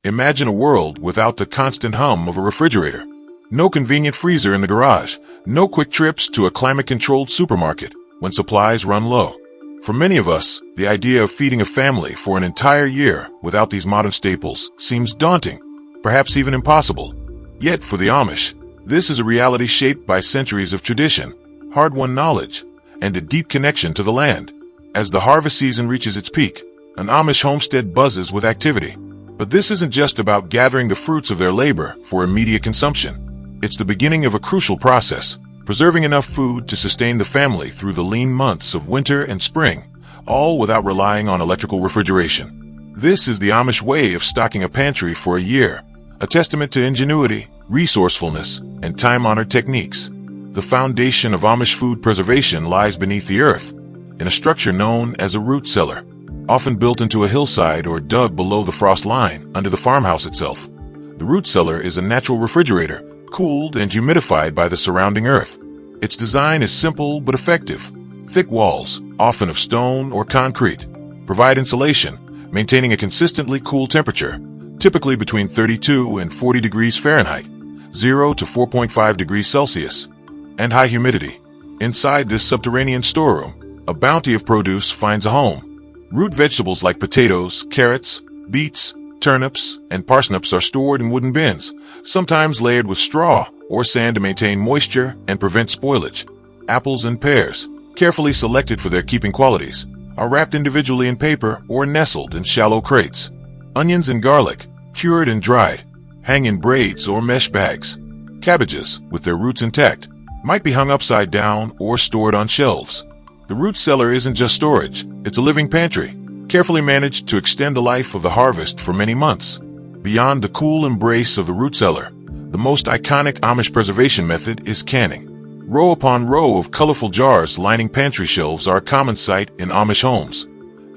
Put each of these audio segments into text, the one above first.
Imagine a world without the constant hum of a refrigerator. No convenient freezer in the garage. No quick trips to a climate-controlled supermarket when supplies run low. For many of us, the idea of feeding a family for an entire year without these modern staples seems daunting, perhaps even impossible. Yet for the Amish, this is a reality shaped by centuries of tradition, hard-won knowledge, and a deep connection to the land. As the harvest season reaches its peak, an Amish homestead buzzes with activity. But this isn't just about gathering the fruits of their labor for immediate consumption. It's the beginning of a crucial process, preserving enough food to sustain the family through the lean months of winter and spring, all without relying on electrical refrigeration. This is the Amish way of stocking a pantry for a year, a testament to ingenuity, resourcefulness, and time-honored techniques. The foundation of Amish food preservation lies beneath the earth, in a structure known as a root cellar, often built into a hillside or dug below the frost line under the farmhouse itself. The root cellar is a natural refrigerator, cooled and humidified by the surrounding earth. Its design is simple but effective. Thick walls, often of stone or concrete, provide insulation, maintaining a consistently cool temperature, typically between 32 and 40 degrees Fahrenheit, 0 to 4.5 degrees Celsius, and high humidity. Inside this subterranean storeroom, a bounty of produce finds a home. Root vegetables like potatoes, carrots, beets, turnips, and parsnips are stored in wooden bins, sometimes layered with straw or sand to maintain moisture and prevent spoilage. Apples and pears, carefully selected for their keeping qualities, are wrapped individually in paper or nestled in shallow crates. Onions and garlic, cured and dried, hang in braids or mesh bags. Cabbages, with their roots intact, might be hung upside down or stored on shelves. The root cellar isn't just storage, it's a living pantry, carefully managed to extend the life of the harvest for many months. Beyond the cool embrace of the root cellar, the most iconic Amish preservation method is canning. Row upon row of colorful jars lining pantry shelves are a common sight in Amish homes,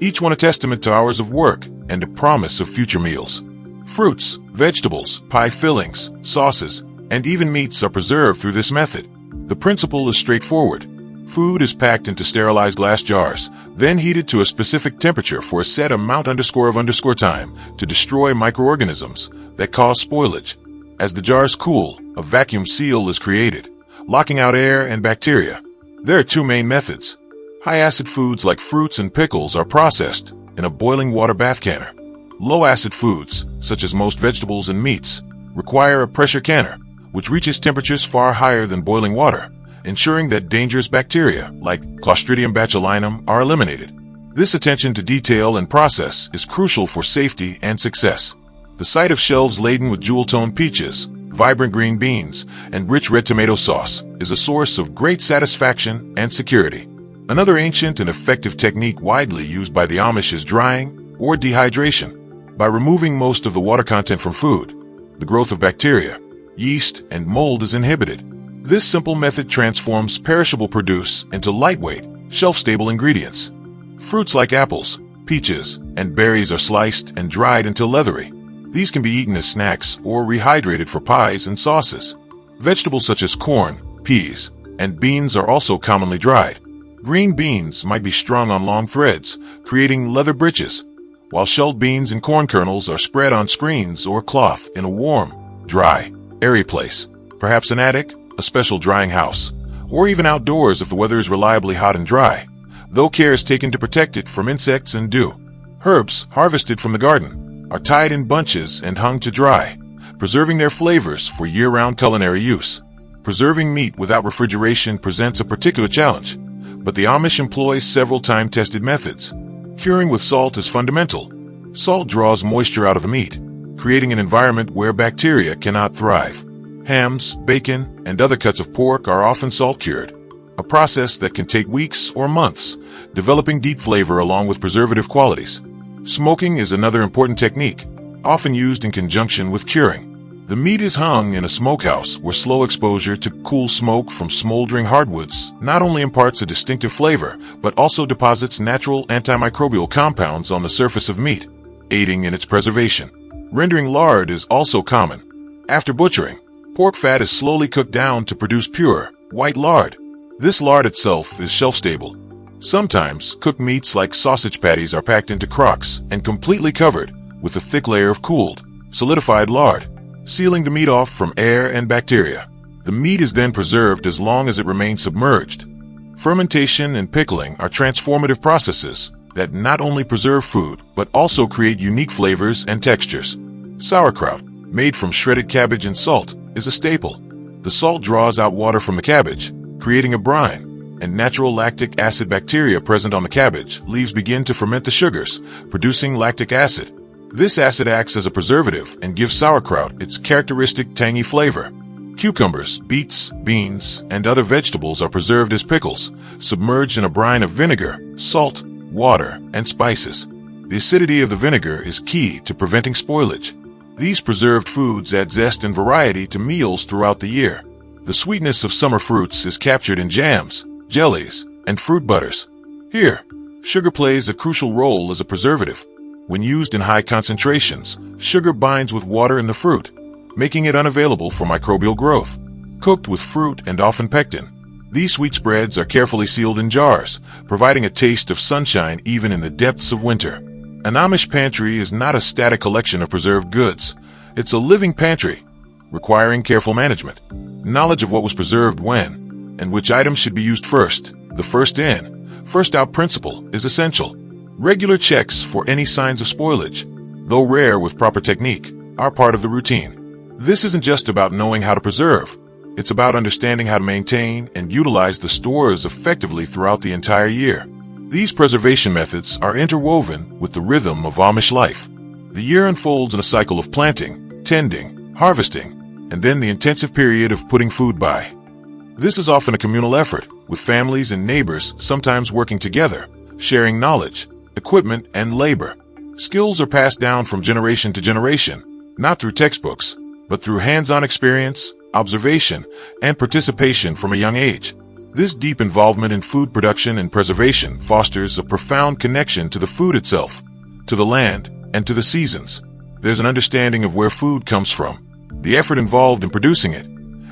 each one a testament to hours of work and a promise of future meals. Fruits, vegetables, pie fillings, sauces, and even meats are preserved through this method. The principle is straightforward. Food is packed into sterilized glass jars, then heated to a specific temperature for a set amount of time to destroy microorganisms that cause spoilage. As the jars cool, a vacuum seal is created, locking out air and bacteria. There are two main methods. High-acid foods like fruits and pickles are processed in a boiling water bath canner. Low-acid foods, such as most vegetables and meats, require a pressure canner, which reaches temperatures far higher than boiling water, ensuring that dangerous bacteria, like Clostridium botulinum, are eliminated. This attention to detail and process is crucial for safety and success. The sight of shelves laden with jewel-toned peaches, vibrant green beans, and rich red tomato sauce is a source of great satisfaction and security. Another ancient and effective technique widely used by the Amish is drying or dehydration. By removing most of the water content from food, the growth of bacteria, yeast, and mold is inhibited. This simple method transforms perishable produce into lightweight, shelf-stable ingredients. Fruits like apples, peaches, and berries are sliced and dried until leathery. These can be eaten as snacks or rehydrated for pies and sauces. Vegetables such as corn, peas, and beans are also commonly dried. Green beans might be strung on long threads, creating leather breeches, while shelled beans and corn kernels are spread on screens or cloth in a warm, dry, airy place, perhaps an attic, a special drying house, or even outdoors if the weather is reliably hot and dry, though care is taken to protect it from insects and dew. Herbs, harvested from the garden, are tied in bunches and hung to dry, preserving their flavors for year-round culinary use. Preserving meat without refrigeration presents a particular challenge, but the Amish employ several time-tested methods. Curing with salt is fundamental. Salt draws moisture out of the meat, creating an environment where bacteria cannot thrive. Hams, bacon, and other cuts of pork are often salt-cured, a process that can take weeks or months, developing deep flavor along with preservative qualities. Smoking is another important technique, often used in conjunction with curing. The meat is hung in a smokehouse where slow exposure to cool smoke from smoldering hardwoods not only imparts a distinctive flavor, but also deposits natural antimicrobial compounds on the surface of meat, aiding in its preservation. Rendering lard is also common. After butchering, pork fat is slowly cooked down to produce pure, white lard. This lard itself is shelf-stable. Sometimes, cooked meats like sausage patties are packed into crocks and completely covered with a thick layer of cooled, solidified lard, sealing the meat off from air and bacteria. The meat is then preserved as long as it remains submerged. Fermentation and pickling are transformative processes that not only preserve food, but also create unique flavors and textures. Sauerkraut, made from shredded cabbage and salt, is a staple. The salt draws out water from the cabbage, creating a brine, and natural lactic acid bacteria present on the cabbage leaves begin to ferment the sugars, producing lactic acid. This acid acts as a preservative and gives sauerkraut its characteristic tangy flavor. Cucumbers, beets, beans, and other vegetables are preserved as pickles, submerged in a brine of vinegar, salt, water, and spices. The acidity of the vinegar is key to preventing spoilage. These preserved foods add zest and variety to meals throughout the year. The sweetness of summer fruits is captured in jams, jellies, and fruit butters. Here, sugar plays a crucial role as a preservative. When used in high concentrations, sugar binds with water in the fruit, making it unavailable for microbial growth. Cooked with fruit and often pectin, these sweet spreads are carefully sealed in jars, providing a taste of sunshine even in the depths of winter. An Amish pantry is not a static collection of preserved goods. It's a living pantry, requiring careful management. Knowledge of what was preserved when, and which items should be used first, the first in, first out principle, is essential. Regular checks for any signs of spoilage, though rare with proper technique, are part of the routine. This isn't just about knowing how to preserve. It's about understanding how to maintain and utilize the stores effectively throughout the entire year. These preservation methods are interwoven with the rhythm of Amish life. The year unfolds in a cycle of planting, tending, harvesting, and then the intensive period of putting food by. This is often a communal effort, with families and neighbors sometimes working together, sharing knowledge, equipment, and labor. Skills are passed down from generation to generation, not through textbooks, but through hands-on experience, observation, and participation from a young age. This deep involvement in food production and preservation fosters a profound connection to the food itself, to the land, and to the seasons. There's an understanding of where food comes from, the effort involved in producing it,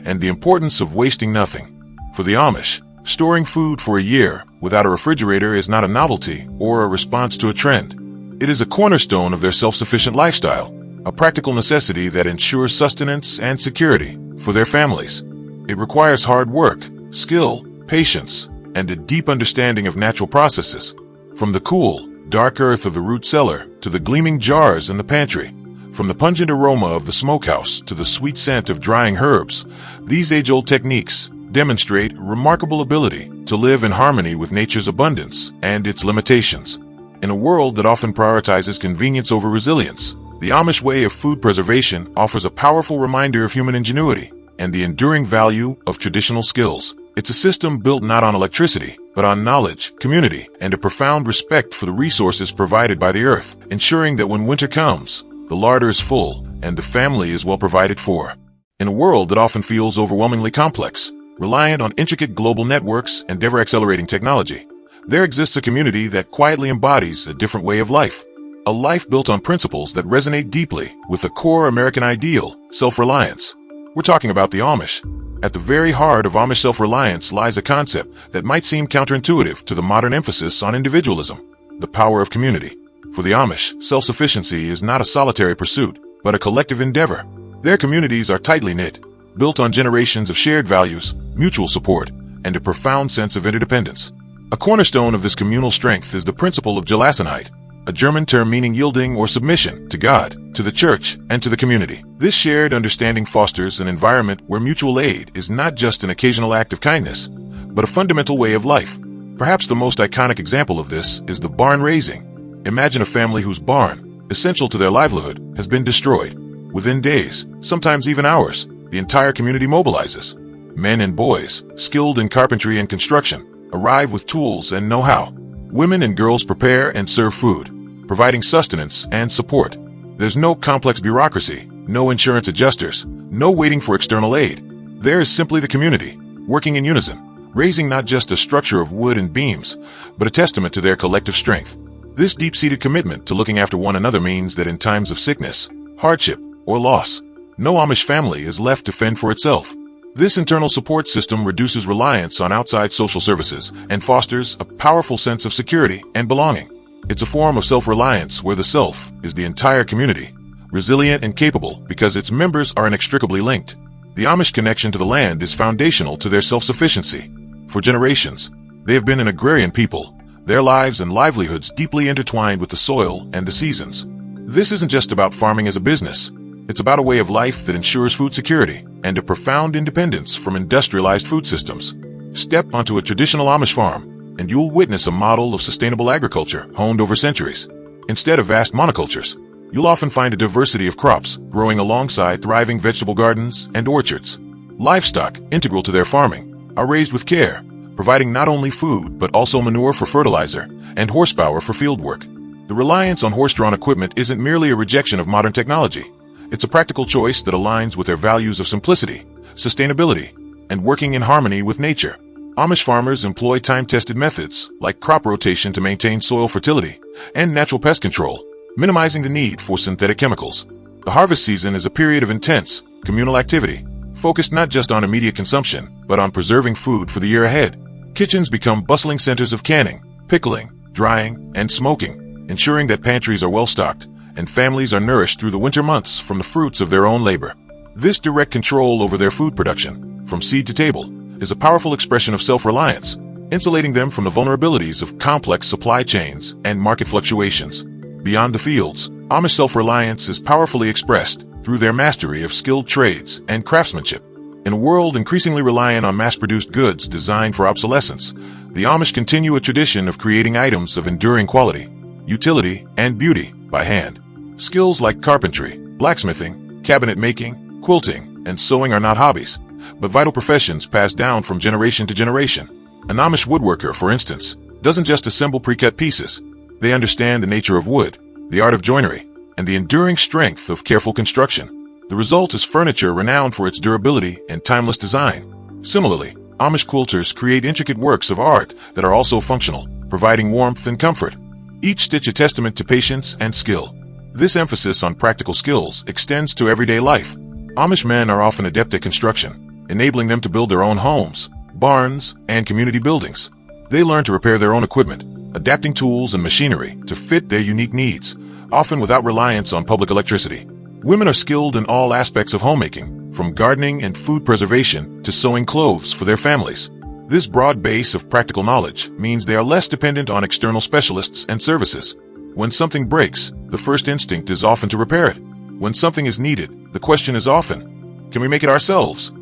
and the importance of wasting nothing. For the Amish, storing food for a year without a refrigerator is not a novelty or a response to a trend. It is a cornerstone of their self-sufficient lifestyle, a practical necessity that ensures sustenance and security for their families. It requires hard work, skill, patience, and a deep understanding of natural processes. From the cool, dark earth of the root cellar to the gleaming jars in the pantry, from the pungent aroma of the smokehouse to the sweet scent of drying herbs, these age-old techniques demonstrate remarkable ability to live in harmony with nature's abundance and its limitations. In a world that often prioritizes convenience over resilience, the Amish way of food preservation offers a powerful reminder of human ingenuity and the enduring value of traditional skills. It's a system built not on electricity, but on knowledge, community, and a profound respect for the resources provided by the earth, ensuring that when winter comes, the larder is full and the family is well provided for. In a world that often feels overwhelmingly complex, reliant on intricate global networks and ever-accelerating technology, there exists a community that quietly embodies a different way of life. A life built on principles that resonate deeply with the core American ideal, self-reliance. We're talking about the Amish. At the very heart of Amish self-reliance lies a concept that might seem counterintuitive to the modern emphasis on individualism, the power of community. For the Amish, self-sufficiency is not a solitary pursuit, but a collective endeavor. Their communities are tightly knit, built on generations of shared values, mutual support, and a profound sense of interdependence. A cornerstone of this communal strength is the principle of Gelassenheit, a German term meaning yielding or submission to God, to the church, and to the community. This shared understanding fosters an environment where mutual aid is not just an occasional act of kindness, but a fundamental way of life. Perhaps the most iconic example of this is the barn raising. Imagine a family whose barn, essential to their livelihood, has been destroyed. Within days, sometimes even hours, the entire community mobilizes. Men and boys, skilled in carpentry and construction, arrive with tools and know-how. Women and girls prepare and serve food, providing sustenance and support. There's no complex bureaucracy, no insurance adjusters, no waiting for external aid. There is simply the community, working in unison, raising not just a structure of wood and beams, but a testament to their collective strength. This deep-seated commitment to looking after one another means that in times of sickness, hardship, or loss, no Amish family is left to fend for itself. This internal support system reduces reliance on outside social services and fosters a powerful sense of security and belonging. It's a form of self-reliance where the self is the entire community, resilient, and capable because its members are inextricably linked. The Amish connection to the land is foundational to their self-sufficiency. For generations, they have been an agrarian people, their lives and livelihoods deeply intertwined with the soil and the seasons. This isn't just about farming as a business. It's about a way of life that ensures food security and a profound independence from industrialized food systems. Step onto a traditional Amish farm, and you'll witness a model of sustainable agriculture honed over centuries. Instead of vast monocultures, you'll often find a diversity of crops growing alongside thriving vegetable gardens and orchards. Livestock, integral to their farming, are raised with care, providing not only food but also manure for fertilizer and horsepower for fieldwork. The reliance on horse-drawn equipment isn't merely a rejection of modern technology. It's a practical choice that aligns with their values of simplicity, sustainability, and working in harmony with nature. Amish farmers employ time-tested methods like crop rotation to maintain soil fertility and natural pest control, minimizing the need for synthetic chemicals. The harvest season is a period of intense, communal activity, focused not just on immediate consumption, but on preserving food for the year ahead. Kitchens become bustling centers of canning, pickling, drying, and smoking, ensuring that pantries are well-stocked and families are nourished through the winter months from the fruits of their own labor. This direct control over their food production, from seed to table, is a powerful expression of self-reliance, insulating them from the vulnerabilities of complex supply chains and market fluctuations. Beyond the fields, Amish self-reliance is powerfully expressed through their mastery of skilled trades and craftsmanship. In a world increasingly reliant on mass-produced goods designed for obsolescence, the Amish continue a tradition of creating items of enduring quality, utility, and beauty by hand. Skills like carpentry, blacksmithing, cabinet making, quilting, and sewing are not hobbies, but vital professions passed down from generation to generation. An Amish woodworker, for instance, doesn't just assemble pre-cut pieces. They understand the nature of wood, the art of joinery, and the enduring strength of careful construction. The result is furniture renowned for its durability and timeless design. Similarly, Amish quilters create intricate works of art that are also functional, providing warmth and comfort. Each stitch a testament to patience and skill. This emphasis on practical skills extends to everyday life. Amish men are often adept at construction, enabling them to build their own homes, barns, and community buildings. They learn to repair their own equipment, adapting tools and machinery to fit their unique needs, often without reliance on public electricity. Women are skilled in all aspects of homemaking, from gardening and food preservation to sewing clothes for their families. This broad base of practical knowledge means they are less dependent on external specialists and services. When something breaks, the first instinct is often to repair it. When something is needed, the question is often, can we make it ourselves?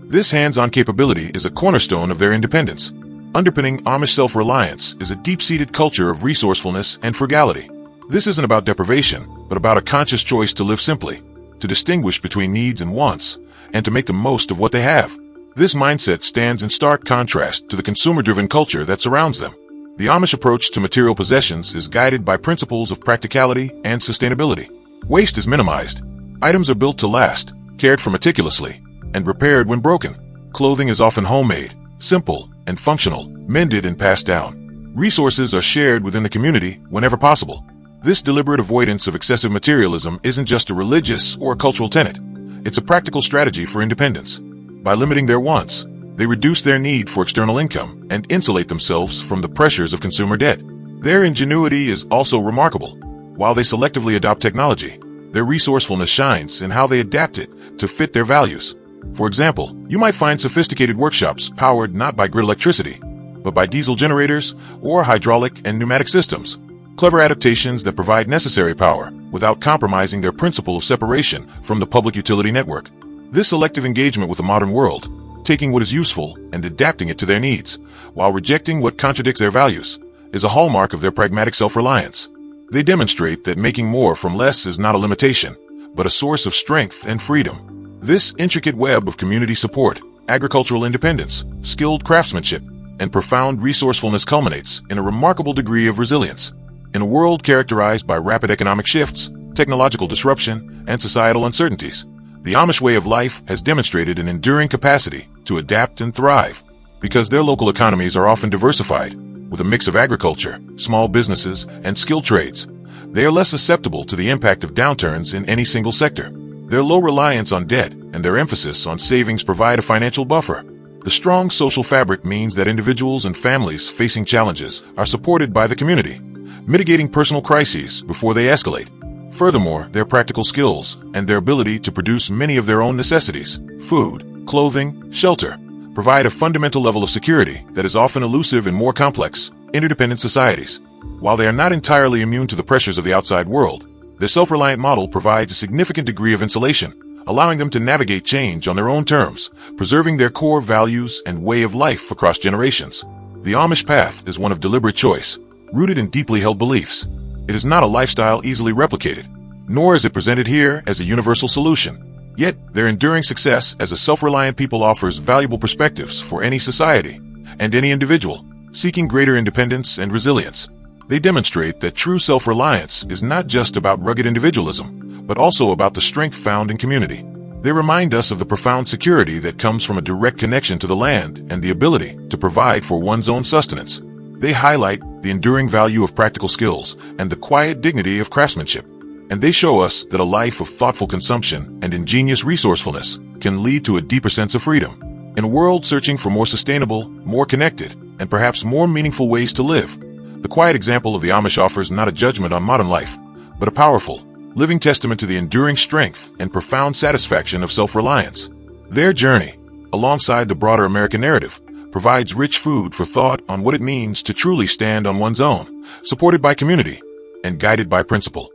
This hands-on capability is a cornerstone of their independence. Underpinning Amish self-reliance is a deep-seated culture of resourcefulness and frugality. This isn't about deprivation, but about a conscious choice to live simply, to distinguish between needs and wants, and to make the most of what they have. This mindset stands in stark contrast to the consumer-driven culture that surrounds them. The Amish approach to material possessions is guided by principles of practicality and sustainability. Waste is minimized. Items are built to last, cared for meticulously, and repaired when broken. Clothing is often homemade, simple, and functional, mended and passed down. Resources are shared within the community whenever possible. This deliberate avoidance of excessive materialism isn't just a religious or cultural tenet. It's a practical strategy for independence. By limiting their wants, they reduce their need for external income and insulate themselves from the pressures of consumer debt. Their ingenuity is also remarkable. While they selectively adopt technology, their resourcefulness shines in how they adapt it to fit their values. For example, you might find sophisticated workshops powered not by grid electricity, but by diesel generators or hydraulic and pneumatic systems. Clever adaptations that provide necessary power without compromising their principle of separation from the public utility network. This selective engagement with the modern world, taking what is useful and adapting it to their needs, while rejecting what contradicts their values, is a hallmark of their pragmatic self-reliance. They demonstrate that making more from less is not a limitation, but a source of strength and freedom. This intricate web of community support, agricultural independence, skilled craftsmanship, and profound resourcefulness culminates in a remarkable degree of resilience. In a world characterized by rapid economic shifts, technological disruption, and societal uncertainties, the Amish way of life has demonstrated an enduring capacity to adapt and thrive. Because their local economies are often diversified, with a mix of agriculture, small businesses, and skilled trades, they are less susceptible to the impact of downturns in any single sector. Their low reliance on debt and their emphasis on savings provide a financial buffer. The strong social fabric means that individuals and families facing challenges are supported by the community, mitigating personal crises before they escalate. Furthermore, their practical skills and their ability to produce many of their own necessities, food, clothing, shelter, provide a fundamental level of security that is often elusive in more complex, interdependent societies. While they are not entirely immune to the pressures of the outside world, their self-reliant model provides a significant degree of insulation, allowing them to navigate change on their own terms, preserving their core values and way of life across generations. The Amish path is one of deliberate choice, rooted in deeply held beliefs. It is not a lifestyle easily replicated, nor is it presented here as a universal solution. Yet, their enduring success as a self-reliant people offers valuable perspectives for any society and any individual seeking greater independence and resilience. They demonstrate that true self-reliance is not just about rugged individualism, but also about the strength found in community. They remind us of the profound security that comes from a direct connection to the land and the ability to provide for one's own sustenance. They highlight the enduring value of practical skills and the quiet dignity of craftsmanship. And they show us that a life of thoughtful consumption and ingenious resourcefulness can lead to a deeper sense of freedom. In a world searching for more sustainable, more connected, and perhaps more meaningful ways to live, the quiet example of the Amish offers not a judgment on modern life, but a powerful, living testament to the enduring strength and profound satisfaction of self-reliance. Their journey, alongside the broader American narrative, provides rich food for thought on what it means to truly stand on one's own, supported by community and guided by principle.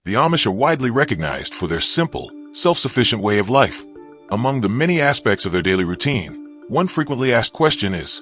The Amish are widely recognized for their simple, self-sufficient way of life. Among the many aspects of their daily routine, one frequently asked question is,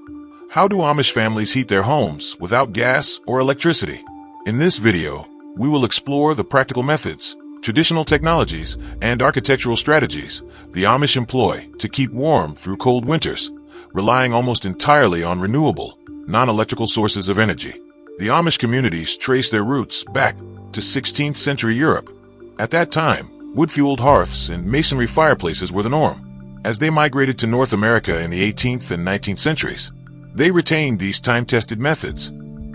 how do Amish families heat their homes without gas or electricity? In this video, we will explore the practical methods, traditional technologies, and architectural strategies the Amish employ to keep warm through cold winters, relying almost entirely on renewable, non-electrical sources of energy. The Amish communities trace their roots back to 16th century Europe. At that time, wood-fueled hearths and masonry fireplaces were the norm. As they migrated to North America in the 18th and 19th centuries, they retained these time-tested methods.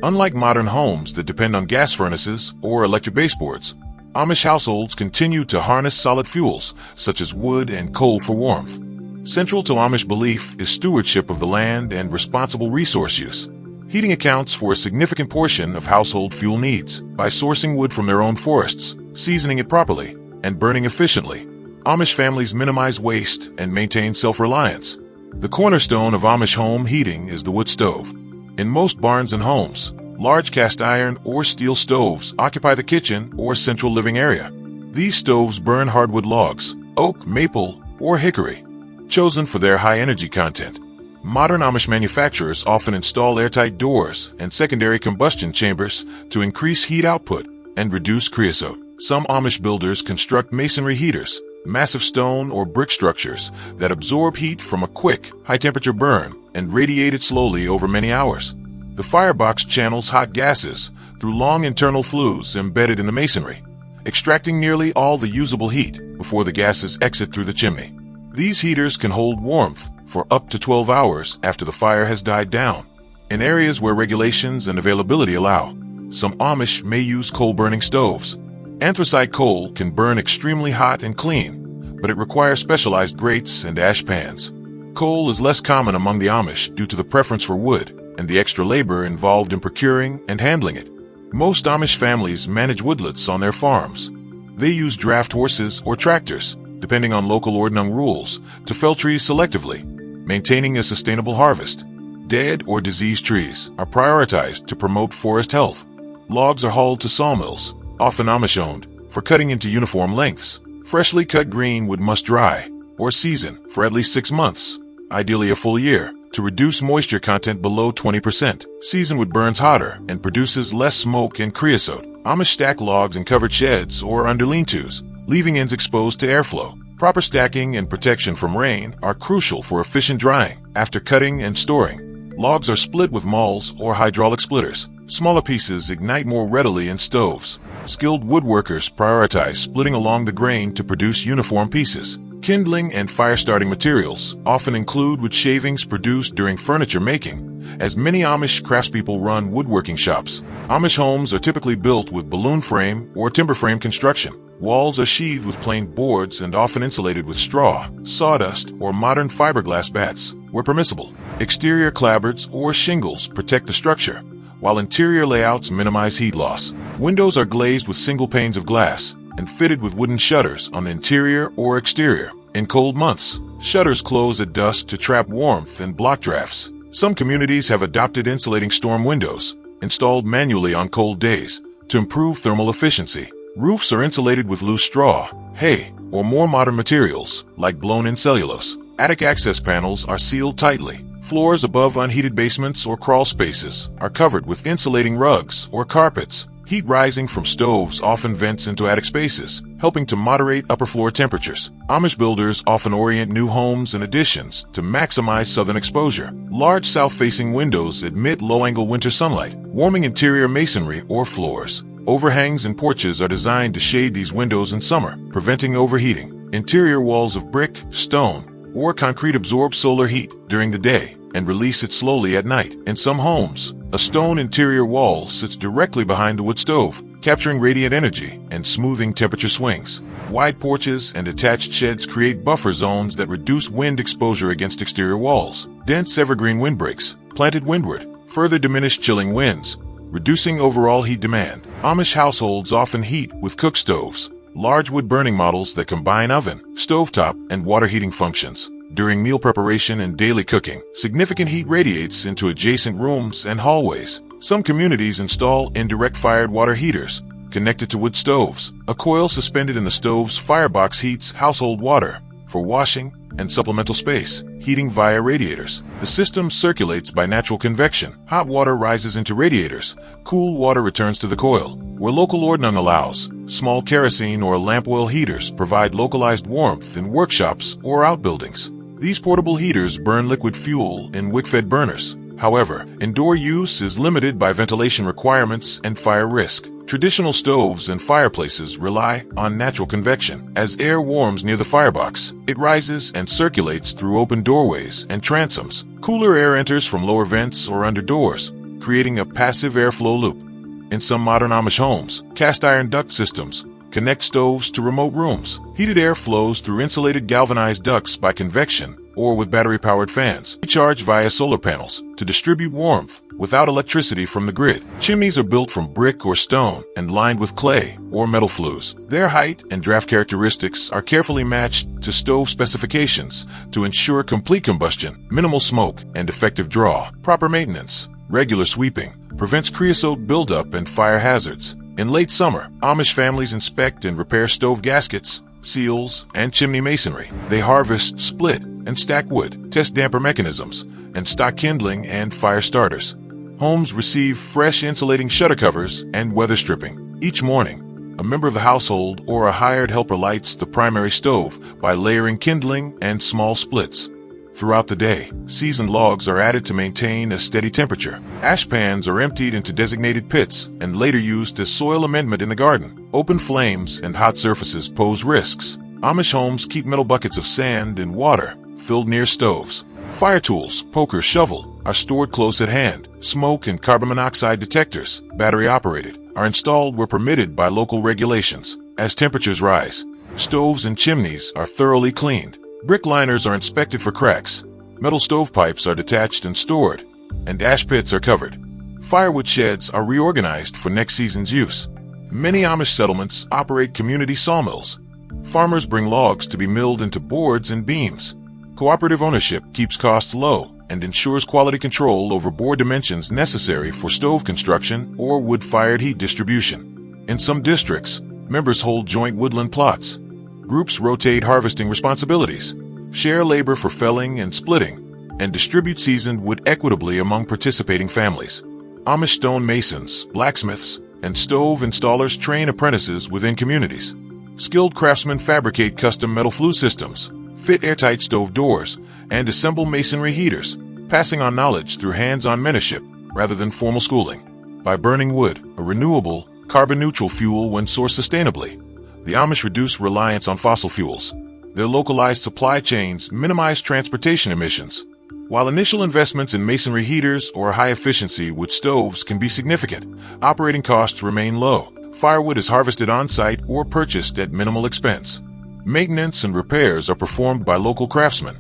Unlike modern homes that depend on gas furnaces or electric baseboards, Amish households continue to harness solid fuels such as wood and coal for warmth. Central to Amish belief is stewardship of the land and responsible resource use. Heating accounts for a significant portion of household fuel needs by sourcing wood from their own forests, seasoning it properly, and burning efficiently. Amish families minimize waste and maintain self-reliance. The cornerstone of Amish home heating is the wood stove. In most barns and homes, large cast iron or steel stoves occupy the kitchen or central living area. These stoves burn hardwood logs, oak, maple, or hickory, chosen for their high energy content. Modern Amish manufacturers often install airtight doors and secondary combustion chambers to increase heat output and reduce creosote. Some Amish builders construct masonry heaters, massive stone or brick structures that absorb heat from a quick, high-temperature burn and radiate it slowly over many hours. The firebox channels hot gases through long internal flues embedded in the masonry, extracting nearly all the usable heat before the gases exit through the chimney. These heaters can hold warmth for up to 12 hours after the fire has died down. In areas where regulations and availability allow, some Amish may use coal-burning stoves. Anthracite coal can burn extremely hot and clean, but it requires specialized grates and ash pans. Coal is less common among the Amish due to the preference for wood and the extra labor involved in procuring and handling it. Most Amish families manage woodlots on their farms. They use draft horses or tractors, depending on local ordnung rules, to fell trees selectively, maintaining a sustainable harvest. Dead or diseased trees are prioritized to promote forest health. Logs are hauled to sawmills, often Amish-owned, for cutting into uniform lengths. Freshly cut green wood must dry or season for at least 6 months, ideally a full year, to reduce moisture content below 20%. Seasoned wood burns hotter and produces less smoke and creosote. Amish stack logs in covered sheds or under lean-tos, leaving ends exposed to airflow. Proper stacking and protection from rain are crucial for efficient drying. After cutting and storing, logs are split with mauls or hydraulic splitters. Smaller pieces ignite more readily in stoves. Skilled woodworkers prioritize splitting along the grain to produce uniform pieces. Kindling and fire-starting materials often include wood shavings produced during furniture making, as many Amish craftspeople run woodworking shops. Amish homes are typically built with balloon frame or timber frame construction. Walls are sheathed with planed boards and often insulated with straw, sawdust, or modern fiberglass bats, where permissible. Exterior clapboards or shingles protect the structure, while interior layouts minimize heat loss. Windows are glazed with single panes of glass and fitted with wooden shutters on the interior or exterior. In cold months, shutters close at dusk to trap warmth and block drafts. Some communities have adopted insulating storm windows, installed manually on cold days, to improve thermal efficiency. Roofs are insulated with loose straw, hay, or more modern materials, like blown-in cellulose. Attic access panels are sealed tightly. Floors above unheated basements or crawl spaces are covered with insulating rugs or carpets. Heat rising from stoves often vents into attic spaces, helping to moderate upper floor temperatures. Amish builders often orient new homes and additions to maximize southern exposure. Large south-facing windows admit low-angle winter sunlight, warming interior masonry or floors. Overhangs and porches are designed to shade these windows in summer, preventing overheating. Interior walls of brick, stone, or concrete absorb solar heat during the day and release it slowly at night. In some homes, a stone interior wall sits directly behind the wood stove, capturing radiant energy and smoothing temperature swings. Wide porches and attached sheds create buffer zones that reduce wind exposure against exterior walls. Dense evergreen windbreaks, planted windward, further diminish chilling winds, reducing overall heat demand. Amish households often heat with cook stoves, large wood-burning models that combine oven, stovetop, and water heating functions. During meal preparation and daily cooking, significant heat radiates into adjacent rooms and hallways. Some communities install indirect-fired water heaters connected to wood stoves. A coil suspended in the stove's firebox heats household water for washing and supplemental space, heating via radiators. The system circulates by natural convection. Hot water rises into radiators. Cool water returns to the coil. Where local ordnance allows, small kerosene or lamp oil heaters provide localized warmth in workshops or outbuildings. These portable heaters burn liquid fuel in wick-fed burners. However, indoor use is limited by ventilation requirements and fire risk. Traditional stoves and fireplaces rely on natural convection. As air warms near the firebox, it rises and circulates through open doorways and transoms. Cooler air enters from lower vents or under doors, creating a passive airflow loop. In some modern Amish homes, cast-iron duct systems connect stoves to remote rooms. Heated air flows through insulated galvanized ducts by convection or with battery-powered fans. Recharge via solar panels to distribute warmth without electricity from the grid. Chimneys are built from brick or stone and lined with clay or metal flues. Their height and draft characteristics are carefully matched to stove specifications to ensure complete combustion, minimal smoke, and effective draw. Proper maintenance, regular sweeping, prevents creosote buildup and fire hazards. In late summer, Amish families inspect and repair stove gaskets, seals, and chimney masonry. They harvest, split, and stack wood, test damper mechanisms, and stock kindling and fire starters. Homes receive fresh insulating shutter covers and weather stripping. Each morning, a member of the household or a hired helper lights the primary stove by layering kindling and small splits. Throughout the day, seasoned logs are added to maintain a steady temperature. Ash pans are emptied into designated pits and later used as soil amendment in the garden. Open flames and hot surfaces pose risks. Amish homes keep metal buckets of sand and water filled near stoves. Fire tools, poker, shovel, are stored close at hand. Smoke and carbon monoxide detectors, battery-operated, are installed where permitted by local regulations. As temperatures rise, stoves and chimneys are thoroughly cleaned. Brick liners are inspected for cracks. Metal stovepipes are detached and stored, and ash pits are covered. Firewood sheds are reorganized for next season's use. Many Amish settlements operate community sawmills. Farmers bring logs to be milled into boards and beams. Cooperative ownership keeps costs low and ensures quality control over board dimensions necessary for stove construction or wood-fired heat distribution. In some districts, members hold joint woodland plots. Groups rotate harvesting responsibilities, share labor for felling and splitting, and distribute seasoned wood equitably among participating families. Amish stone masons, blacksmiths, and stove installers train apprentices within communities. Skilled craftsmen fabricate custom metal flue systems, fit airtight stove doors, and assemble masonry heaters, passing on knowledge through hands-on mentorship rather than formal schooling. By burning wood, a renewable, carbon-neutral fuel when sourced sustainably, the Amish reduce reliance on fossil fuels. Their localized supply chains minimize transportation emissions. While initial investments in masonry heaters or high-efficiency wood stoves can be significant, operating costs remain low. Firewood is harvested on-site or purchased at minimal expense. Maintenance and repairs are performed by local craftsmen,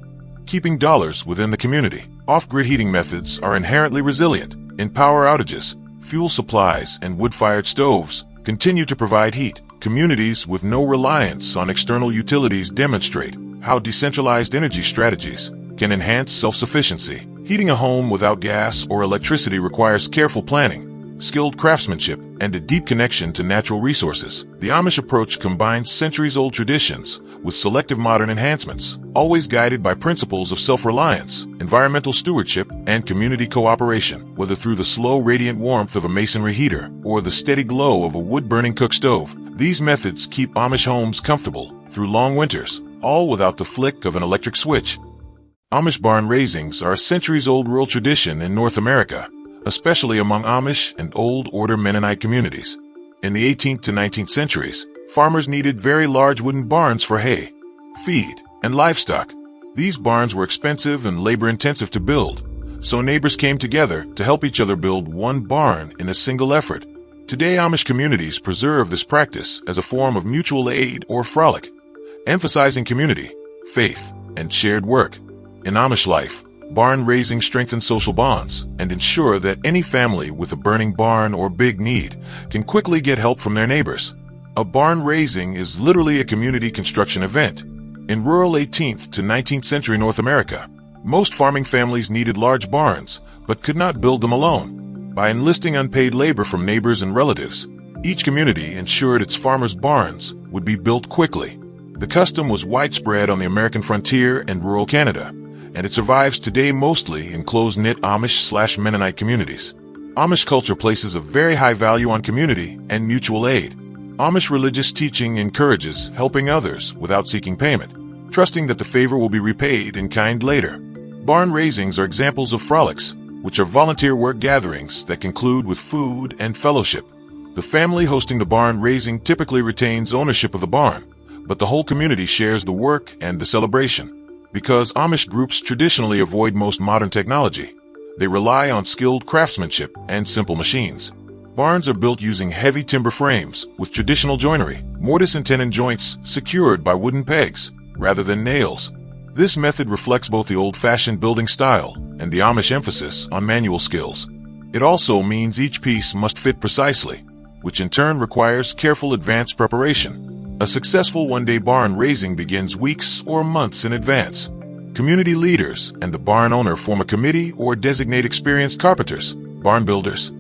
keeping dollars within the community. Off-grid heating methods are inherently resilient. In power outages, fuel supplies, and wood-fired stoves continue to provide heat. Communities with no reliance on external utilities demonstrate how decentralized energy strategies can enhance self-sufficiency. Heating a home without gas or electricity requires careful planning, skilled craftsmanship, and a deep connection to natural resources. The Amish approach combines centuries-old traditions with selective modern enhancements, always guided by principles of self-reliance, environmental stewardship, and community cooperation. Whether through the slow, radiant warmth of a masonry heater or the steady glow of a wood-burning cook stove, these methods keep Amish homes comfortable through long winters, all without the flick of an electric switch. Amish barn raisings are a centuries-old rural tradition in North America, especially among Amish and Old Order Mennonite communities. In the 18th to 19th centuries, farmers needed very large wooden barns for hay, feed, and livestock. These barns were expensive and labor-intensive to build, so neighbors came together to help each other build one barn in a single effort. Today, Amish communities preserve this practice as a form of mutual aid or frolic, emphasizing community, faith, and shared work. In Amish life, barn raising strengthens social bonds and ensure that any family with a burning barn or big need can quickly get help from their neighbors. A barn raising is literally a community construction event. In rural 18th to 19th century North America, most farming families needed large barns but could not build them alone. By enlisting unpaid labor from neighbors and relatives, each community ensured its farmers' barns would be built quickly. The custom was widespread on the American frontier and rural Canada, and it survives today mostly in close-knit Amish/Mennonite communities. Amish culture places a very high value on community and mutual aid. Amish religious teaching encourages helping others without seeking payment, trusting that the favor will be repaid in kind later. Barn raisings are examples of frolics, which are volunteer work gatherings that conclude with food and fellowship. The family hosting the barn raising typically retains ownership of the barn, but the whole community shares the work and the celebration. Because Amish groups traditionally avoid most modern technology, they rely on skilled craftsmanship and simple machines. Barns are built using heavy timber frames with traditional joinery, mortise and tenon joints secured by wooden pegs rather than nails. This method reflects both the old-fashioned building style and the Amish emphasis on manual skills. It also means each piece must fit precisely, which in turn requires careful advanced preparation. A successful one-day barn raising begins weeks or months in advance. Community leaders and the barn owner form a committee or designate experienced carpenters, barn builders,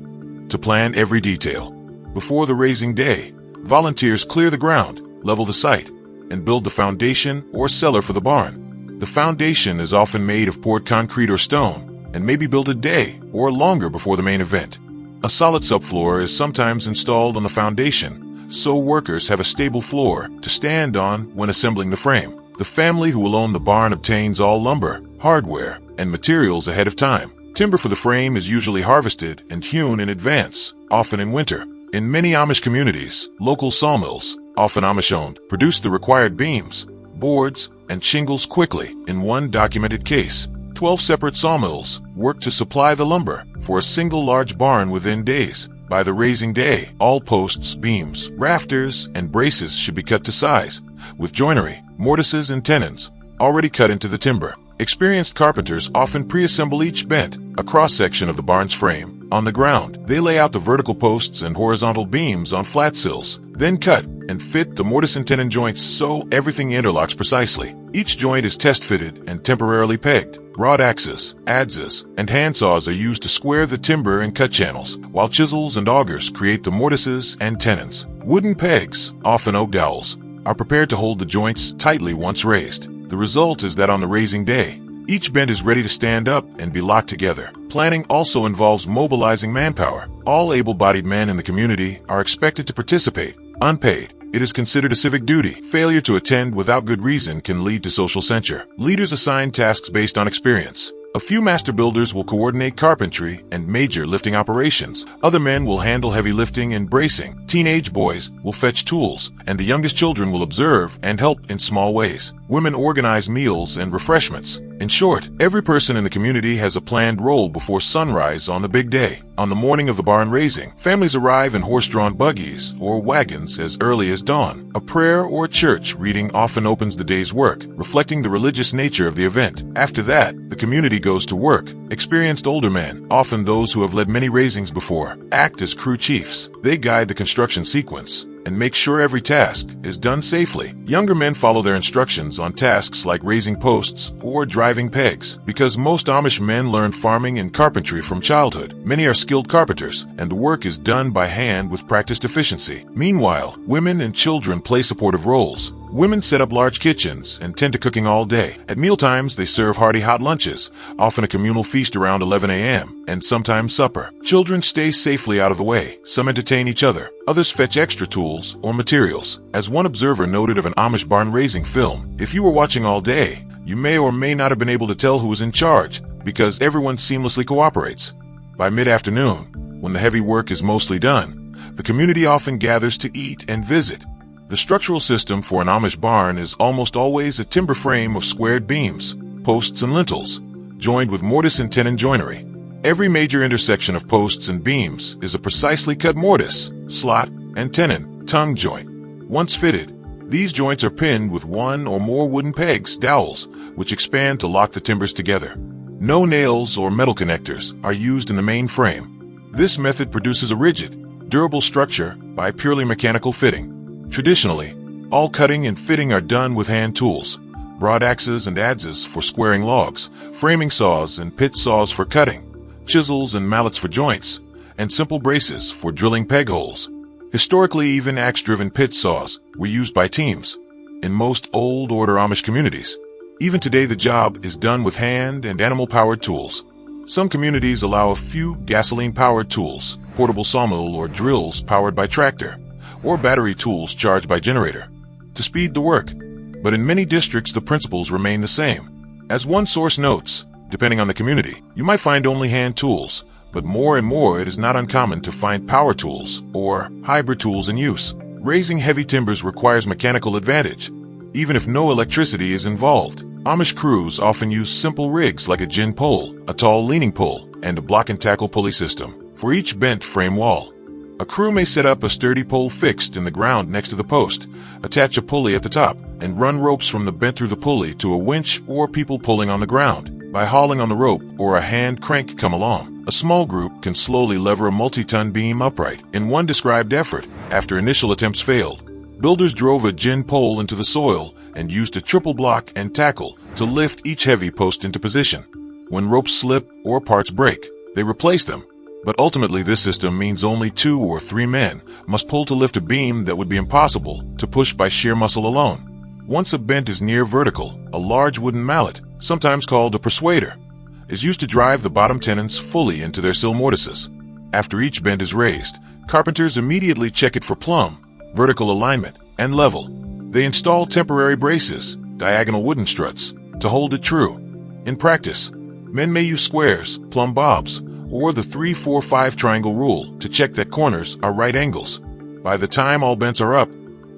to plan every detail. Before the raising day, volunteers clear the ground, level the site, and build the foundation or cellar for the barn. The foundation is often made of poured concrete or stone and may be built a day or longer before the main event. A solid subfloor is sometimes installed on the foundation, so workers have a stable floor to stand on when assembling the frame. The family who will own the barn obtains all lumber, hardware, and materials ahead of time. Timber for the frame is usually harvested and hewn in advance, often in winter. In many Amish communities, local sawmills, often Amish-owned, produce the required beams, boards, and shingles quickly in one documented case. 12 separate sawmills work to supply the lumber for a single large barn within days. By the raising day, all posts, beams, rafters, and braces should be cut to size, with joinery, mortises, and tenons already cut into the timber. Experienced carpenters often pre-assemble each bent, a cross-section of the barn's frame, on the ground. They lay out the vertical posts and horizontal beams on flat sills, then cut and fit the mortise and tenon joints so everything interlocks precisely. Each joint is test-fitted and temporarily pegged. Rod axes, adzes, and handsaws are used to square the timber and cut channels, while chisels and augers create the mortises and tenons. Wooden pegs, often oak dowels, are prepared to hold the joints tightly once raised. The result is that on the raising day, each bent is ready to stand up and be locked together. Planning also involves mobilizing manpower. All able-bodied men in the community are expected to participate, unpaid. It is considered a civic duty. Failure to attend without good reason can lead to social censure. Leaders assign tasks based on experience. A few master builders will coordinate carpentry and major lifting operations. Other men will handle heavy lifting and bracing. Teenage boys will fetch tools, and the youngest children will observe and help in small ways. Women organize meals and refreshments. In short, every person in the community has a planned role before sunrise on the big day. On the morning of the barn raising, families arrive in horse-drawn buggies or wagons as early as dawn. A prayer or church reading often opens the day's work, reflecting the religious nature of the event. After that, the community goes to work. Experienced older men, often those who have led many raisings before, act as crew chiefs. They guide the construction sequence and make sure every task is done safely. Younger men follow their instructions on tasks like raising posts or driving pegs. Because most Amish men learn farming and carpentry from childhood, many are skilled carpenters, and the work is done by hand with practiced efficiency. Meanwhile, women and children play supportive roles. Women set up large kitchens and tend to cooking all day. At mealtimes, they serve hearty hot lunches, often a communal feast around 11 a.m., and sometimes supper. Children stay safely out of the way. Some entertain each other. Others fetch extra tools or materials. As one observer noted of an Amish barn raising film, if you were watching all day, you may or may not have been able to tell who was in charge because everyone seamlessly cooperates. By mid-afternoon, when the heavy work is mostly done, the community often gathers to eat and visit. The structural system for an Amish barn is almost always a timber frame of squared beams, posts and lintels, joined with mortise and tenon joinery. Every major intersection of posts and beams is a precisely cut mortise, slot, and tenon tongue joint. Once fitted, these joints are pinned with one or more wooden pegs, dowels, which expand to lock the timbers together. No nails or metal connectors are used in the main frame. This method produces a rigid, durable structure by purely mechanical fitting. Traditionally, all cutting and fitting are done with hand tools, broad axes and adzes for squaring logs, framing saws and pit saws for cutting, chisels and mallets for joints, and simple braces for drilling peg holes. Historically, even axe-driven pit saws were used by teams in most old order Amish communities. Even today, the job is done with hand and animal-powered tools. Some communities allow a few gasoline-powered tools, portable sawmill or drills powered by tractor, or battery tools charged by generator, to speed the work. But in many districts, the principles remain the same. As one source notes, depending on the community, you might find only hand tools, but more and more it is not uncommon to find power tools or hybrid tools in use. Raising heavy timbers requires mechanical advantage, even if no electricity is involved. Amish crews often use simple rigs like a gin pole, a tall leaning pole, and a block and tackle pulley system for each bent frame wall. A crew may set up a sturdy pole fixed in the ground next to the post, attach a pulley at the top, and run ropes from the bent through the pulley to a winch or people pulling on the ground. By hauling on the rope or a hand crank come along, a small group can slowly lever a multi-ton beam upright. In one described effort, after initial attempts failed, builders drove a gin pole into the soil and used a triple block and tackle to lift each heavy post into position. When ropes slip or parts break, they replace them. But ultimately, this system means only 2 or 3 men must pull to lift a beam that would be impossible to push by sheer muscle alone. Once a bent is near vertical, a large wooden mallet, sometimes called a persuader, is used to drive the bottom tenons fully into their sill mortises. After each bent is raised, carpenters immediately check it for plumb, vertical alignment, and level. They install temporary braces, diagonal wooden struts, to hold it true. In practice, men may use squares, plumb bobs, or the 3-4-5 triangle rule to check that corners are right angles. By the time all bents are up,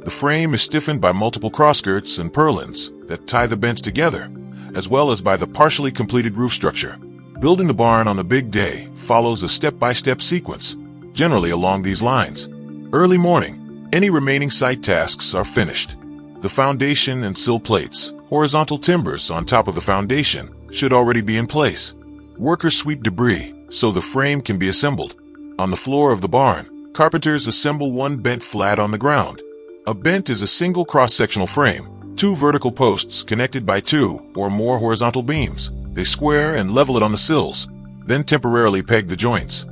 the frame is stiffened by multiple crossskirts and purlins that tie the bents together, as well as by the partially completed roof structure. Building the barn on the big day follows a step-by-step sequence, generally along these lines. Early morning, any remaining site tasks are finished. The foundation and sill plates, horizontal timbers on top of the foundation, should already be in place. Workers sweep debris so the frame can be assembled. On the floor of the barn, carpenters assemble one bent flat on the ground. A bent is a single cross-sectional frame, 2 vertical posts connected by 2 or more horizontal beams. They square and level it on the sills, then temporarily peg the joints.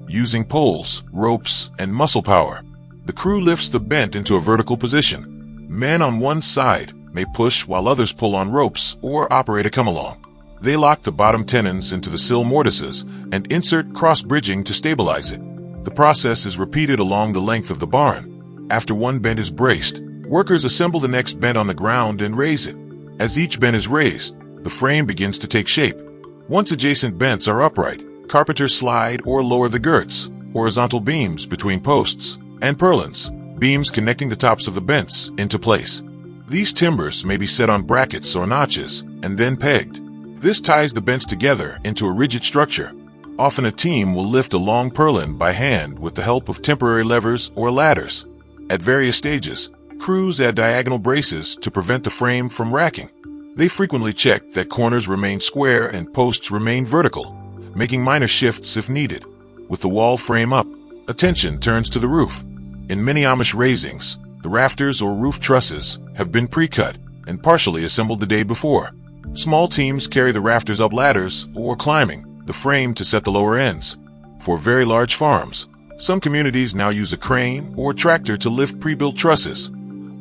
Using poles, ropes, and muscle power, the crew lifts the bent into a vertical position. Men on one side may push while others pull on ropes or operate a come-along. They lock the bottom tenons into the sill mortises and insert cross-bridging to stabilize it. The process is repeated along the length of the barn. After one bent is braced, workers assemble the next bent on the ground and raise it. As each bent is raised, the frame begins to take shape. Once adjacent bents are upright, carpenters slide or lower the girts, horizontal beams between posts, and purlins, beams connecting the tops of the bents, into place. These timbers may be set on brackets or notches, and then pegged. This ties the bents together into a rigid structure. Often a team will lift a long purlin by hand with the help of temporary levers or ladders. At various stages, crews add diagonal braces to prevent the frame from racking. They frequently check that corners remain square and posts remain vertical, making minor shifts if needed. With the wall frame up, attention turns to the roof. In many Amish raisings, the rafters or roof trusses have been pre-cut and partially assembled the day before. Small teams carry the rafters up ladders or climbing the frame to set the lower ends. For very large farms, some communities now use a crane or tractor to lift pre-built trusses.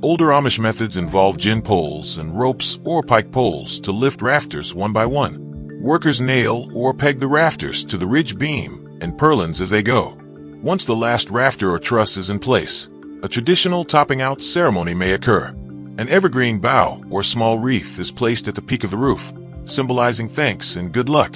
Older Amish methods involve gin poles and ropes or pike poles to lift rafters one by one. Workers nail or peg the rafters to the ridge beam and purlins as they go. Once the last rafter or truss is in place, a traditional topping out ceremony may occur. An evergreen bough or small wreath is placed at the peak of the roof, symbolizing thanks and good luck.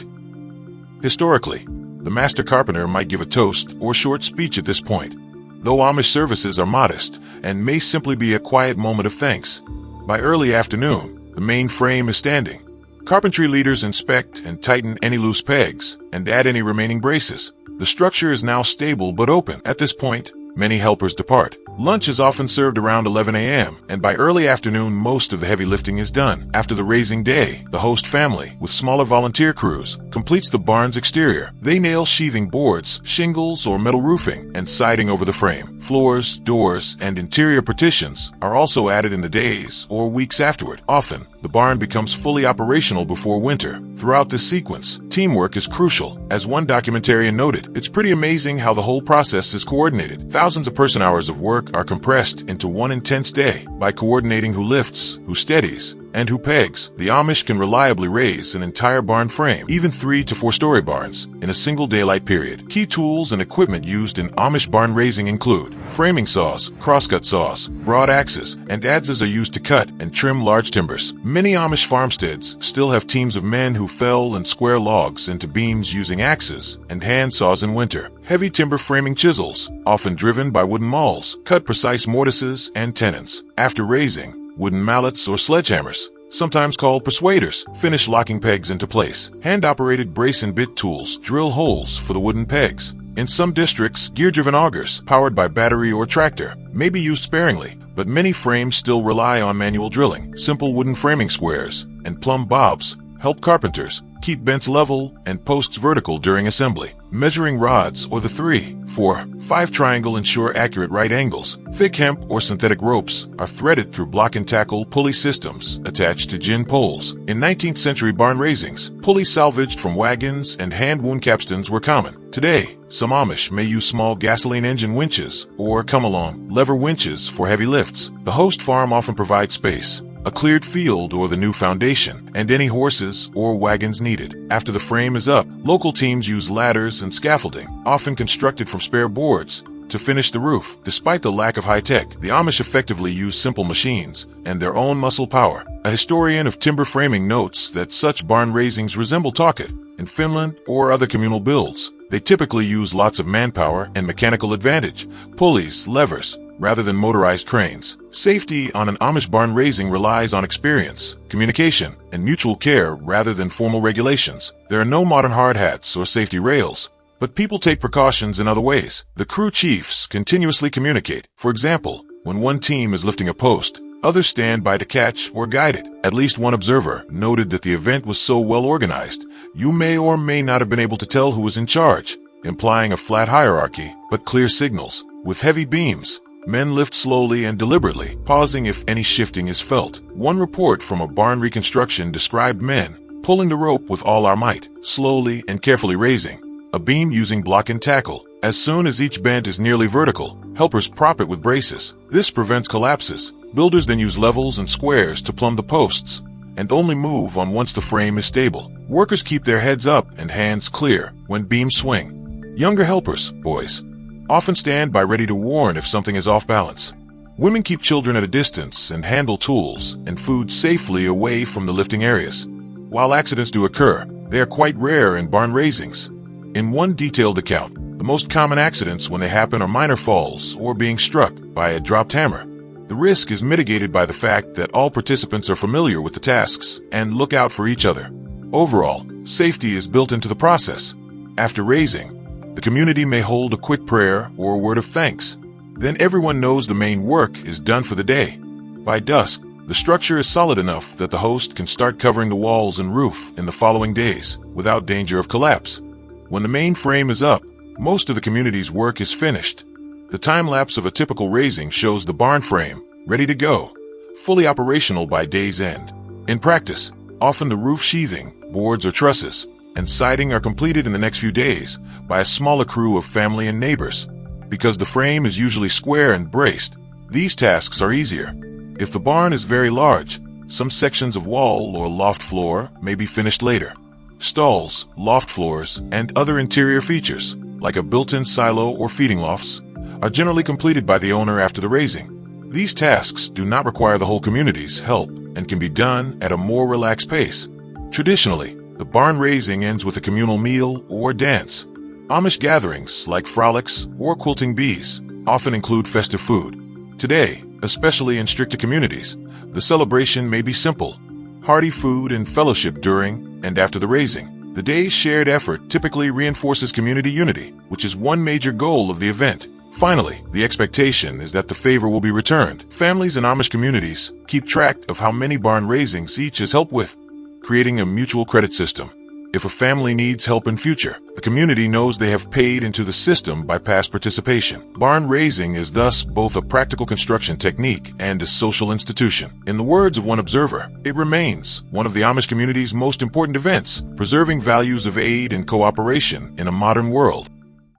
Historically, the master carpenter might give a toast or short speech at this point, though Amish services are modest and may simply be a quiet moment of thanks. By early afternoon, the main frame is standing. Carpentry leaders inspect and tighten any loose pegs and add any remaining braces. The structure is now stable but open. At this point, many helpers depart. Lunch is often served around 11 a.m., and by early afternoon most of the heavy lifting is done. After the raising day, the host family, with smaller volunteer crews, completes the barn's exterior. They nail sheathing boards, shingles, or metal roofing, and siding over the frame. Floors, doors, and interior partitions are also added in the days or weeks afterward. Often, the barn becomes fully operational before winter. Throughout this sequence, teamwork is crucial. As one documentarian noted, it's pretty amazing how the whole process is coordinated. Thousands of person-hours of work are compressed into one intense day. By coordinating who lifts, who steadies, and who pegs, the Amish can reliably raise an entire barn frame, even 3 to 4-story barns, in a single daylight period. Key tools and equipment used in Amish barn raising include framing saws, crosscut saws, broad axes, and adzes are used to cut and trim large timbers. Many Amish farmsteads still have teams of men who fell and square logs into beams using axes and hand saws in winter. Heavy timber framing chisels, often driven by wooden mauls, cut precise mortises and tenons. After raising, wooden mallets or sledgehammers, sometimes called persuaders, finish locking pegs into place. Hand-operated brace and bit tools drill holes for the wooden pegs. In some districts, gear-driven augers, powered by battery or tractor, may be used sparingly, but many frames still rely on manual drilling. Simple wooden framing squares and plumb bobs help carpenters keep bents level and posts vertical during assembly. Measuring rods or the 3, 4, 5 triangle ensure accurate right angles. Thick hemp or synthetic ropes are threaded through block and tackle pulley systems attached to gin poles. In 19th century barn raisings, pulleys salvaged from wagons and hand-wound capstans were common. Today, some Amish may use small gasoline engine winches or come-along lever winches for heavy lifts. The host farm often provides space, a cleared field or the new foundation, and any horses or wagons needed. After the frame is up, local teams use ladders and scaffolding, often constructed from spare boards, to finish the roof. Despite the lack of high-tech, the Amish effectively use simple machines and their own muscle power. A historian of timber framing notes that such barn raisings resemble Talkit in Finland or other communal builds. They typically use lots of manpower and mechanical advantage, pulleys, levers, rather than motorized cranes. Safety on an Amish barn raising relies on experience, communication, and mutual care rather than formal regulations. There are no modern hard hats or safety rails, but people take precautions in other ways. The crew chiefs continuously communicate. For example, when one team is lifting a post, others stand by to catch or guide it. At least one observer noted that the event was so well organized, you may or may not have been able to tell who was in charge, implying a flat hierarchy, but clear signals. With heavy beams, men lift slowly and deliberately, pausing if any shifting is felt. One report from a barn reconstruction described men pulling the rope with all our might, slowly and carefully raising a beam using block and tackle. As soon as each bent is nearly vertical, helpers prop it with braces. This prevents collapses. Builders then use levels and squares to plumb the posts, and only move on once the frame is stable. Workers keep their heads up and hands clear when beams swing. Younger helpers, boys, often stand by ready to warn if something is off balance. Women keep children at a distance and handle tools and food safely away from the lifting areas. While accidents do occur, they are quite rare in barn raisings. In one detailed account, The most common accidents when they happen are minor falls or being struck by a dropped hammer. The risk is mitigated by the fact that all participants are familiar with the tasks and look out for each other. Overall, safety is built into the process. After raising, the community may hold a quick prayer or a word of thanks. Then everyone knows the main work is done for the day. By dusk, the structure is solid enough that the host can start covering the walls and roof in the following days without danger of collapse. When the main frame is up, most of the community's work is finished. The time-lapse of a typical raising shows the barn frame, ready to go, fully operational by day's end. In practice, often the roof sheathing, boards or trusses, and siding are completed in the next few days by a smaller crew of family and neighbors. Because the frame is usually square and braced, these tasks are easier. If the barn is very large, some sections of wall or loft floor may be finished later. Stalls, loft floors, and other interior features, like a built-in silo or feeding lofts, are generally completed by the owner after the raising. These tasks do not require the whole community's help and can be done at a more relaxed pace. Traditionally, the barn raising ends with a communal meal or dance. Amish gatherings, like frolics or quilting bees, often include festive food. Today, especially in stricter communities, the celebration may be simple: hearty food and fellowship during and after the raising. The day's shared effort typically reinforces community unity, which is one major goal of the event. Finally, the expectation is that the favor will be returned. Families in Amish communities keep track of how many barn raisings each has helped with, creating a mutual credit system. If a family needs help in future, the community knows they have paid into the system by past participation. Barn raising is thus both a practical construction technique and a social institution. In the words of one observer, it remains one of the Amish community's most important events, preserving values of aid and cooperation in a modern world.